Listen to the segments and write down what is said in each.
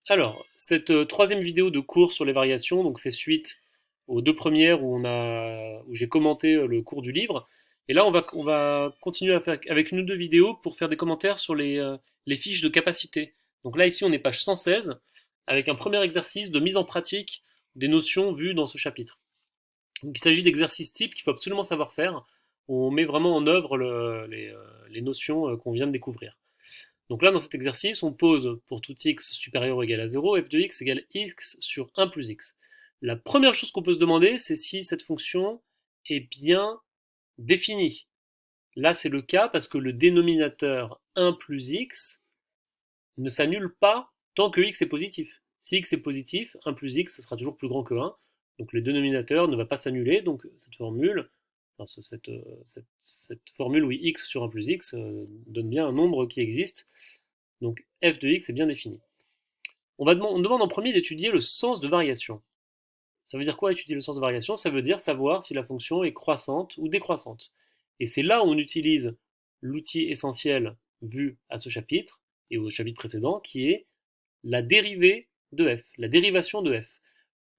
Alors, cette troisième vidéo de cours sur les variations donc, fait suite aux deux premières où j'ai commenté le cours du livre. Et là, on va continuer à faire avec une ou deux vidéos pour faire des commentaires sur les fiches de capacité. Donc là, ici, on est page 116, avec un premier exercice de mise en pratique des notions vues dans ce chapitre. Donc, il s'agit d'exercices types qu'il faut absolument savoir faire. On met vraiment en œuvre les notions qu'on vient de découvrir. Donc là, dans cet exercice, on pose pour tout x supérieur ou égal à 0, f de x égale x sur 1 plus x. La première chose qu'on peut se demander, c'est si cette fonction est bien définie. Là, c'est le cas parce que le dénominateur 1 plus x ne s'annule pas tant que x est positif. Si x est positif, 1 plus x ce sera toujours plus grand que 1. Donc le dénominateur ne va pas s'annuler. Donc cette formule, cette formule où x sur 1 plus x donne bien un nombre qui existe. Donc f de x est bien défini. On demande en premier d'étudier le sens de variation. Ça veut dire quoi étudier le sens de variation? Ça veut dire savoir si la fonction est croissante ou décroissante. Et c'est là où on utilise l'outil essentiel vu à ce chapitre et au chapitre précédent, qui est la dérivée de f, la dérivation de f.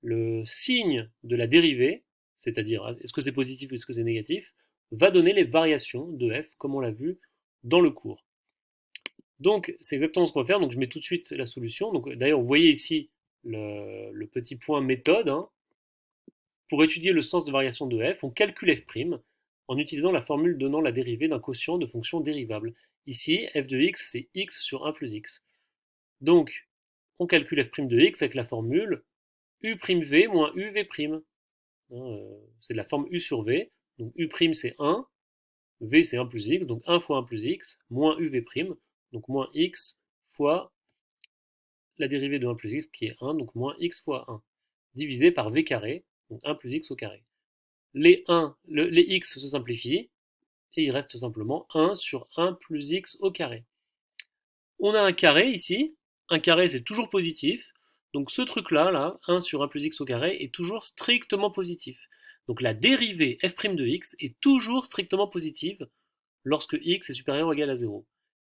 Le signe de la dérivée, c'est-à-dire est-ce que c'est positif ou est-ce que c'est négatif, va donner les variations de f, comme on l'a vu dans le cours. Donc, c'est exactement ce qu'on va faire. Donc, je mets tout de suite la solution. Donc, d'ailleurs, vous voyez ici le petit point méthode. Hein. Pour étudier le sens de variation de f, on calcule f' en utilisant la formule donnant la dérivée d'un quotient de fonction dérivable. Ici, f de x, c'est x sur 1 plus x. Donc, on calcule f' de x avec la formule u'v moins uv'. C'est la forme u sur v. Donc, u' c'est 1, v c'est 1 plus x, donc 1 fois 1 plus x, moins uv', donc moins x fois la dérivée de 1 plus x qui est 1, donc moins x fois 1, divisé par v carré, donc 1 plus x au carré. Les x se simplifient, et il reste simplement 1 sur 1 plus x au carré. On a un carré ici, un carré c'est toujours positif, donc ce truc-là, là, 1 sur 1 plus x au carré, est toujours strictement positif. Donc la dérivée f' de x est toujours strictement positive lorsque x est supérieur ou égal à 0.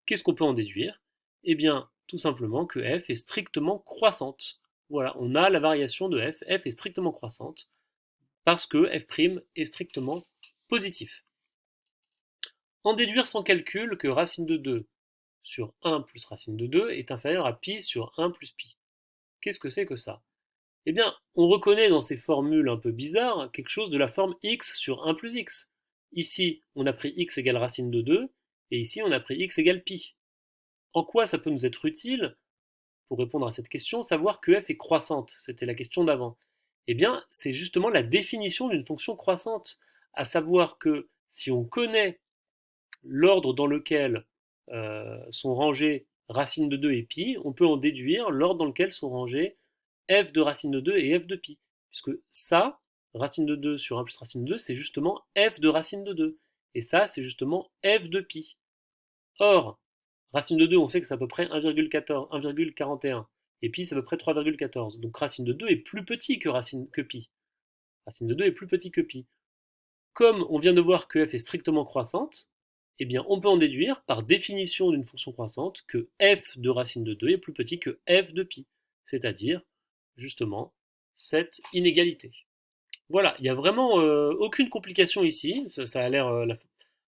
Qu'est-ce qu'on peut en déduire? Eh bien, tout simplement que f est strictement croissante. Voilà, on a la variation de f. F est strictement croissante parce que f' est strictement positif. En déduire sans calcul que racine de 2 sur 1 plus racine de 2 est inférieur à pi sur 1 plus pi. Qu'est-ce que c'est que ça? Eh bien, on reconnaît dans ces formules un peu bizarres quelque chose de la forme x sur 1 plus x. Ici, on a pris x égale racine de 2, et ici, on a pris x égale pi. En quoi ça peut nous être utile, pour répondre à cette question, savoir que f est croissante? C'était la question d'avant. Eh bien, c'est justement la définition d'une fonction croissante, à savoir que si on connaît l'ordre dans lequel sont rangées racine de 2 et pi, on peut en déduire l'ordre dans lequel sont rangées f de racine de 2 et f de pi. Puisque ça, racine de 2 sur 1 plus racine de 2, c'est justement f de racine de 2. Et ça, c'est justement f de pi. Or, racine de 2, on sait que c'est à peu près 1,14, 1,41. Et pi, c'est à peu près 3,14. Donc racine de 2 est plus petit que pi. Racine de 2 est plus petit que pi. Comme on vient de voir que f est strictement croissante, eh bien on peut en déduire, par définition d'une fonction croissante, que f de racine de 2 est plus petit que f de pi. C'est-à-dire, justement, cette inégalité. Voilà, il n'y a vraiment aucune complication ici. Ça a l'air,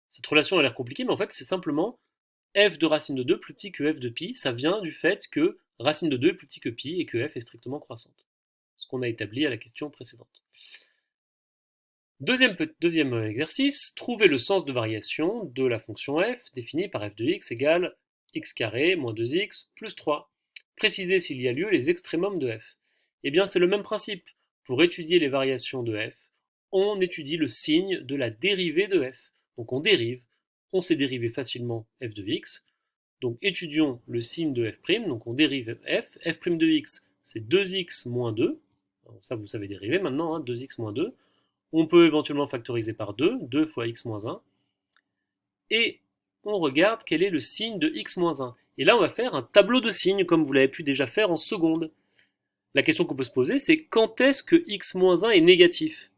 cette relation a l'air compliquée, mais en fait c'est simplement f de racine de 2 plus petit que f de pi. Ça vient du fait que racine de 2 est plus petit que pi et que f est strictement croissante. Ce qu'on a établi à la question précédente. Deuxième exercice, trouver le sens de variation de la fonction f définie par f de x égale x carré moins 2x plus 3. Préciser s'il y a lieu les extrémums de f. Eh bien c'est le même principe. Pour étudier les variations de f, on étudie le signe de la dérivée de f. Donc on dérive, on sait dériver facilement f de x. Donc étudions le signe de f', donc on dérive f. f' de x c'est 2x moins 2. Alors ça vous savez dériver maintenant, hein, 2x moins 2. On peut éventuellement factoriser par 2, 2 fois x moins 1, et on regarde quel est le signe de x moins 1. Et là, on va faire un tableau de signes, comme vous l'avez pu déjà faire en seconde. La question qu'on peut se poser, c'est quand est-ce que x moins 1 est négatif?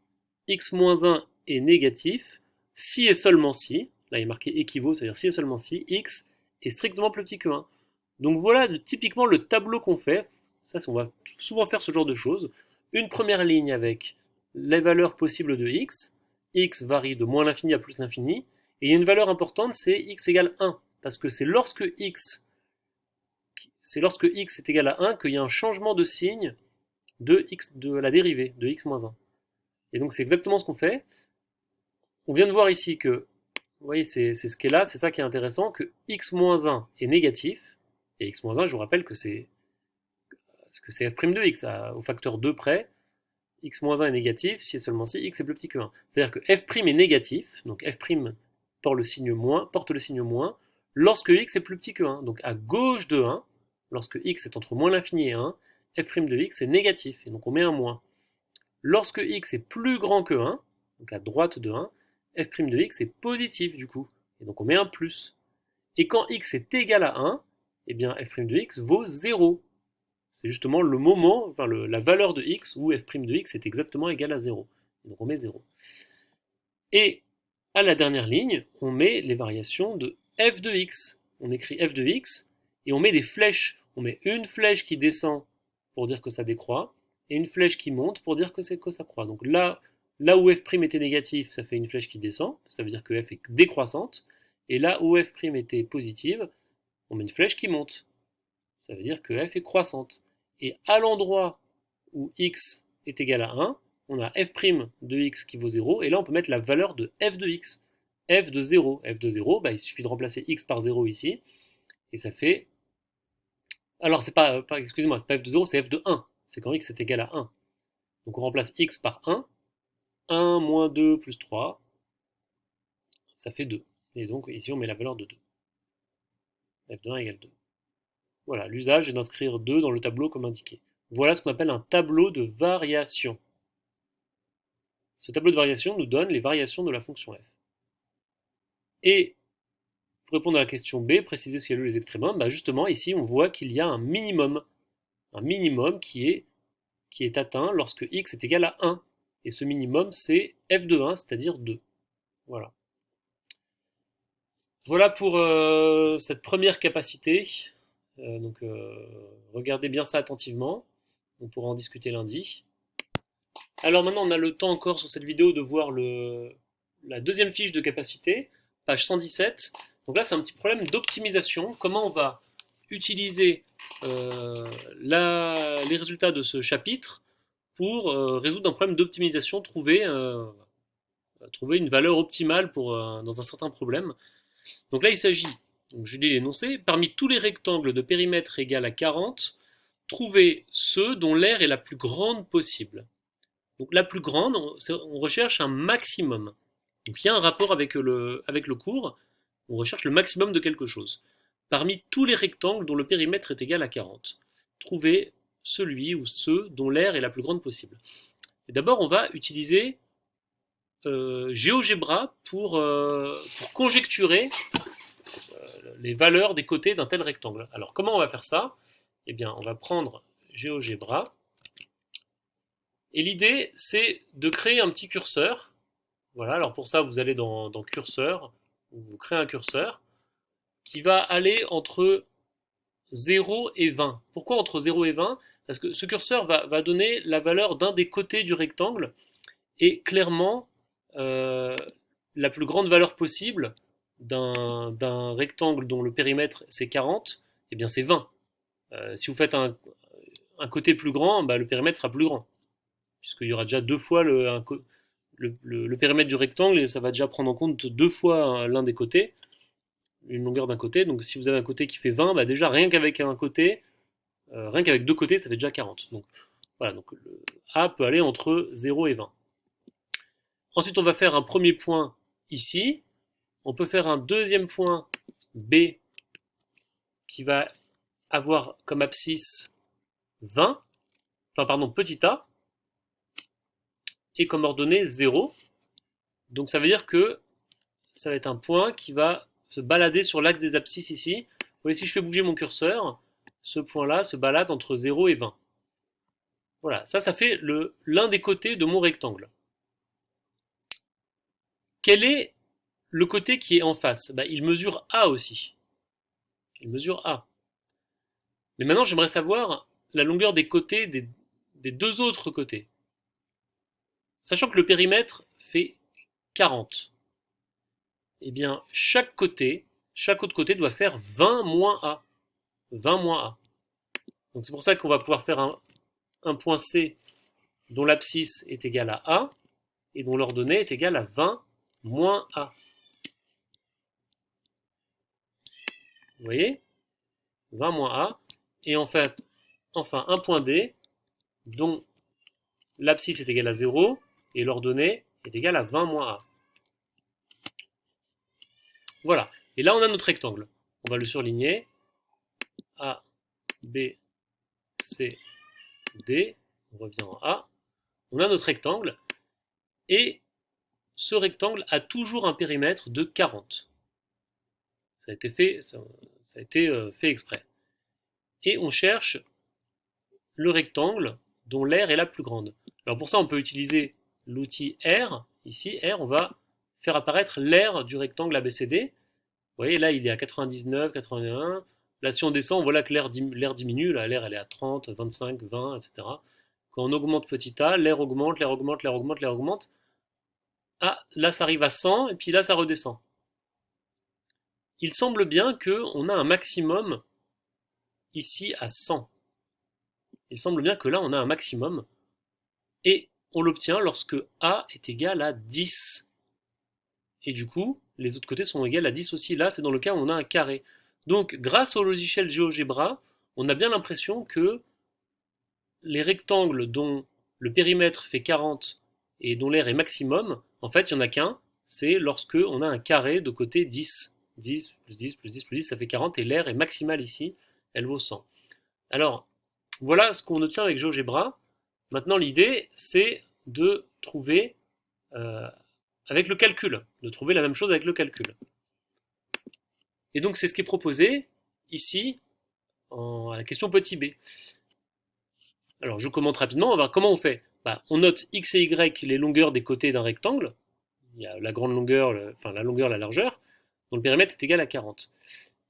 X moins 1 est négatif si et seulement si, là il est marqué équivaut, c'est-à-dire si et seulement si, x est strictement plus petit que 1. Donc voilà typiquement le tableau qu'on fait. Ça, on va souvent faire ce genre de choses. Une première ligne avec les valeurs possibles de x. X varie de moins l'infini à plus l'infini. Et il y a une valeur importante, c'est x égale 1. Parce que c'est lorsque x est égal à 1 qu'il y a un changement de signe de la dérivée, de x moins 1. Et donc c'est exactement ce qu'on fait. On vient de voir ici que, vous voyez, c'est ce qui est là, c'est ça qui est intéressant, que x moins 1 est négatif. Et x moins 1, je vous rappelle que c'est f' de x, au facteur 2 près. X moins 1 est négatif si et seulement si x est plus petit que 1. C'est-à-dire que f' est négatif, donc f' porte le signe moins, lorsque x est plus petit que 1. Donc à gauche de 1, lorsque x est entre moins l'infini et 1, f' de x est négatif, et donc on met un moins. Lorsque x est plus grand que 1, donc à droite de 1, f' de x est positif du coup, et donc on met un plus. Et quand x est égal à 1, eh bien f' de x vaut 0. C'est justement le moment, enfin la valeur de x où f' de x est exactement égal à 0. Donc on met 0. Et à la dernière ligne, on met les variations de f de x. On écrit f de x et on met des flèches. On met une flèche qui descend pour dire que ça décroît et une flèche qui monte pour dire que ça croît. Donc là où f' était négatif, ça fait une flèche qui descend, ça veut dire que f est décroissante. Et là où f' était positive, on met une flèche qui monte. Ça veut dire que f est croissante. Et à l'endroit où x est égal à 1, on a f' de x qui vaut 0, et là on peut mettre la valeur de f de x. F de 0, bah, il suffit de remplacer x par 0 ici, et ça fait... Alors c'est pas excusez-moi, c'est pas f de 0, c'est f de 1. C'est quand x est égal à 1. Donc on remplace x par 1. 1 moins 2 plus 3, ça fait 2. Et donc ici on met la valeur de 2. F de 1 égale 2. Voilà, l'usage est d'inscrire 2 dans le tableau comme indiqué. Voilà ce qu'on appelle un tableau de variation. Ce tableau de variation nous donne les variations de la fonction f. Et pour répondre à la question B, préciser ce qu'il y a eu les extrémums, bah justement ici on voit qu'il y a un minimum qui est atteint lorsque x est égal à 1. Et ce minimum c'est f de 1, c'est-à-dire 2. Voilà. Voilà pour cette première capacité. Donc regardez bien ça attentivement. On pourra en discuter lundi. Alors maintenant, on a le temps encore sur cette vidéo de voir la deuxième fiche de capacité, page 117. Donc là, c'est un petit problème d'optimisation. Comment on va utiliser les résultats de ce chapitre pour résoudre un problème d'optimisation, trouver une valeur optimale dans un certain problème. Donc là, il s'agit, je lis l'énoncé, parmi tous les rectangles de périmètre égal à 40, trouver ceux dont l'aire est la plus grande possible. Donc la plus grande, on recherche un maximum. Donc il y a un rapport avec le cours, on recherche le maximum de quelque chose. Parmi tous les rectangles dont le périmètre est égal à 40, trouvez celui ou ceux dont l'aire est la plus grande possible. Et d'abord, on va utiliser GeoGebra pour conjecturer les valeurs des côtés d'un tel rectangle. Alors comment on va faire ça? Eh bien, on va prendre GeoGebra. Et l'idée, c'est de créer un petit curseur. Voilà, alors pour ça, vous allez dans Curseur, vous créez un curseur qui va aller entre 0 et 20. Pourquoi entre 0 et 20? Parce que ce curseur va donner la valeur d'un des côtés du rectangle, et clairement, la plus grande valeur possible d'un rectangle dont le périmètre c'est 40, eh bien c'est 20. Si vous faites un côté plus grand, bah, le périmètre sera plus grand, puisqu'il y aura déjà deux fois le périmètre du rectangle, et ça va déjà prendre en compte deux fois l'un des côtés, une longueur d'un côté. Donc si vous avez un côté qui fait 20, bah déjà rien qu'avec un côté, rien qu'avec deux côtés, ça fait déjà 40. Donc voilà, donc le A peut aller entre 0 et 20. Ensuite, on va faire un premier point ici. On peut faire un deuxième point B qui va avoir comme abscisse 20, enfin pardon, petit a, et comme ordonnée 0. Donc ça veut dire que ça va être un point qui va se balader sur l'axe des abscisses ici. Vous voyez, si je fais bouger mon curseur, ce point-là se balade entre 0 et 20. Voilà, ça fait l'un des côtés de mon rectangle. Quel est le côté qui est en face? Il mesure A aussi. Il mesure A. Mais maintenant, j'aimerais savoir la longueur des côtés des deux autres côtés. Sachant que le périmètre fait 40. Eh bien, chaque autre côté doit faire 20 moins A. 20 moins A. Donc c'est pour ça qu'on va pouvoir faire un point C dont l'abscisse est égale à A et dont l'ordonnée est égale à 20 moins A. Vous voyez? 20 moins A. Et enfin un point D dont l'abscisse est égale à 0 et l'ordonnée est égale à 20 moins A. Voilà. Et là, on a notre rectangle. On va le surligner. A, B, C, D. On revient en A. On a notre rectangle. Et ce rectangle a toujours un périmètre de 40. Ça a été fait exprès. Et on cherche le rectangle dont l'aire est la plus grande. Alors pour ça, on peut utiliser l'outil R. Ici, R, on va faire apparaître l'aire du rectangle ABCD. Vous voyez, là, il est à 99, 81. Là, si on descend, on voit là que l'aire diminue. Là, l'aire, elle est à 30, 25, 20, etc. Quand on augmente petit a, l'aire augmente, l'aire augmente, l'aire augmente, l'aire augmente. Ah, là, ça arrive à 100, et puis là, ça redescend. Il semble bien qu'on a un maximum ici à 100. Il semble bien que là, on a un maximum. Et on l'obtient lorsque A est égal à 10. Et du coup, les autres côtés sont égaux à 10 aussi. Là, c'est dans le cas où on a un carré. Donc, grâce au logiciel GeoGebra, on a bien l'impression que les rectangles dont le périmètre fait 40 et dont l'aire est maximum, en fait, il n'y en a qu'un, c'est lorsque on a un carré de côté 10. 10 plus 10 plus 10 plus 10, ça fait 40, et l'aire est maximale ici, elle vaut 100. Alors, voilà ce qu'on obtient avec GeoGebra. Maintenant, l'idée, c'est de trouver, avec le calcul, de trouver la même chose avec le calcul. Et donc, c'est ce qui est proposé ici, à la question petit b. Alors, je commente rapidement, on va voir comment on fait. On note x et y, les longueurs des côtés d'un rectangle. Il y a la grande longueur, la longueur, la largeur, dont le périmètre est égal à 40.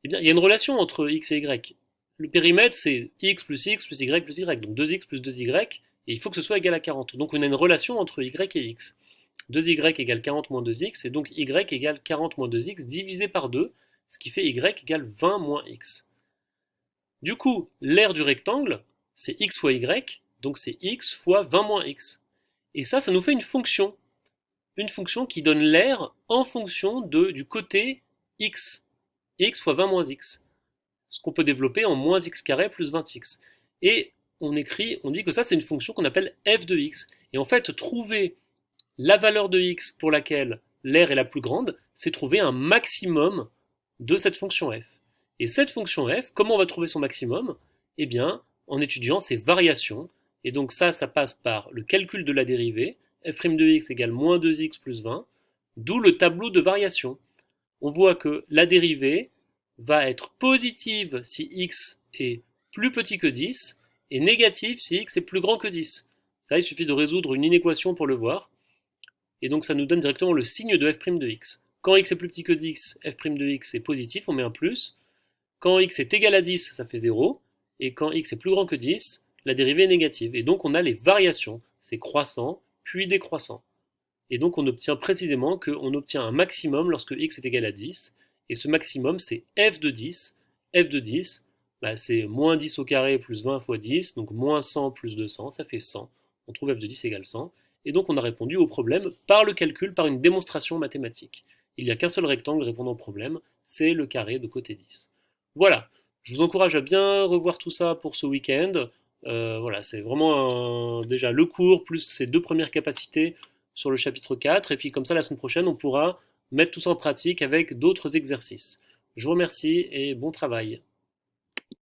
Eh bien, il y a une relation entre x et y. Le périmètre, c'est x plus y plus y. Donc 2x plus 2y, et il faut que ce soit égal à 40. Donc on a une relation entre y et x. 2y égale 40 moins 2x, et donc y égale 40 moins 2x divisé par 2, ce qui fait y égale 20 moins x. Du coup, l'aire du rectangle, c'est x fois y, donc c'est x fois 20 moins x. Et ça nous fait une fonction qui donne l'aire en fonction du côté x. X fois 20 moins x. Ce qu'on peut développer en moins x carré plus 20x. Et on dit que ça c'est une fonction qu'on appelle f de x. Et en fait, trouver la valeur de x pour laquelle l'aire est la plus grande, c'est trouver un maximum de cette fonction f. Et cette fonction f, comment on va trouver son maximum? Eh bien, en étudiant ses variations. Et donc ça passe par le calcul de la dérivée, f' de x égale moins 2x plus 20, d'où le tableau de variation. On voit que la dérivée va être positive si x est plus petit que 10 et négative si x est plus grand que 10. Ça, il suffit de résoudre une inéquation pour le voir. Et donc ça nous donne directement le signe de f' de x. Quand x est plus petit que 10, f' de x est positif, on met un plus. Quand x est égal à 10, ça fait 0. Et quand x est plus grand que 10, la dérivée est négative. Et donc on a les variations, c'est croissant, puis décroissant. Et donc on obtient précisément qu'on obtient un maximum lorsque x est égal à 10. Et ce maximum, c'est f de 10. f de 10, c'est moins 10 au carré plus 20 fois 10, donc moins 100 plus 200, ça fait 100. On trouve f de 10 égale 100. Et donc on a répondu au problème par le calcul, par une démonstration mathématique. Il n'y a qu'un seul rectangle répondant au problème, c'est le carré de côté 10. Voilà, je vous encourage à bien revoir tout ça pour ce week-end. Voilà, c'est vraiment déjà le cours, plus ces deux premières capacités sur le chapitre 4. Et puis comme ça, la semaine prochaine, on pourra mettre tout ça en pratique avec d'autres exercices. Je vous remercie et bon travail.